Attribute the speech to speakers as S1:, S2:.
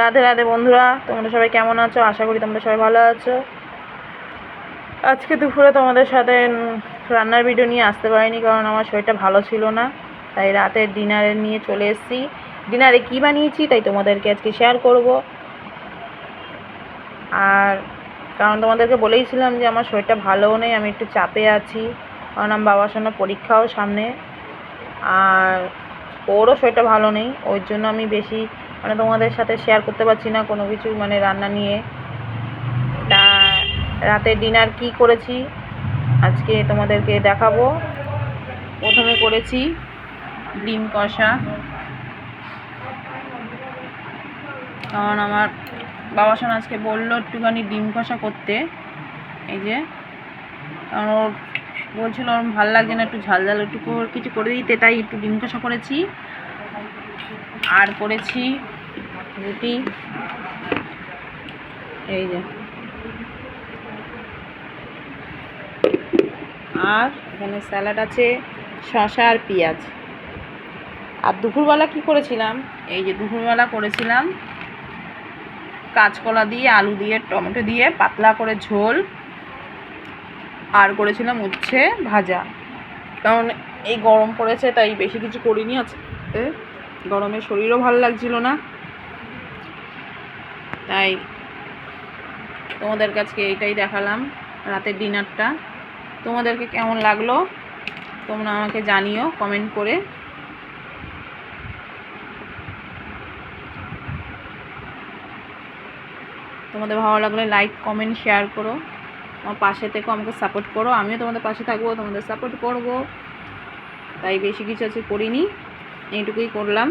S1: রাধে রাধে বন্ধুরা, তোমরা সবাই কেমন আছো? আশা করি তোমরা সবাই ভালো আছো। আজকে দুপুরে তোমাদের সাথে রান্নার ভিডিও নিয়ে আসতে পারিনি, কারণ আমার শরীরটা ভালো ছিল না। তাই রাতের ডিনারে নিয়ে চলে এসেছি। ডিনারে কী বানিয়েছি তাই তোমাদেরকে আজকে শেয়ার করব। আর কারণ তোমাদেরকে বলেইছিলাম যে আমার শরীরটা ভালোও নেই, আমি একটু চাপে আছি, কারণ আমার বাবার সামনে পরীক্ষাও সামনে। আর ওরও শরীরটা ভালো নেই, ওই জন্য আমি বেশি তোমাদের সাথে শেয়ার করতে পারছি না কোনো কিছু, রান্না নিয়ে। তা রাতে ডিনার কি করেছি আজকে তোমাদেরকে দেখাবো। প্রথমে করেছি ডিম কষা, কারণ আমার বাবা সোনা আজকে বললো একটুখানি ডিম কষা করতে। এই যে, কারণ ওর বলছিল ওর ভালো লাগছে না, একটু ঝাল ঝাল একটু কিছু করে দিতে, তাই একটু ডিম কষা করেছি। আর করেছি রুটি, এই যে, আর এখানে স্যালাড আছে, শসা আর পেঁয়াজ। আর দুপুরবেলা কি করেছিলাম, এই যে দুপুরবেলা করেছিলাম কাঁচকলা দিয়ে, আলু দিয়ে, টমেটো দিয়ে পাতলা করে ঝোল, আর করেছিলাম উচ্ছে ভাজা। কারণ এই গরম পড়েছে তাই বেশি কিছু করিনি আজকে, গরমে শরীরও ভালো লাগছিল না। তাই তোমাদের কাছে এইটাই দেখালাম রাতের ডিনারটা। তোমাদেরকে কেমন লাগলো তোমরা আমাকে জানিও কমেন্ট করে। তোমাদের ভালো লাগলে লাইক কমেন্ট শেয়ার করো, আমার পাশে থেকো, আমাকে সাপোর্ট করো, আমিও তোমাদের পাশে থাকবো, তোমাদের সাপোর্ট করব। তাই বেশি কিছু আছে করিনি, এইটুকুই করলাম।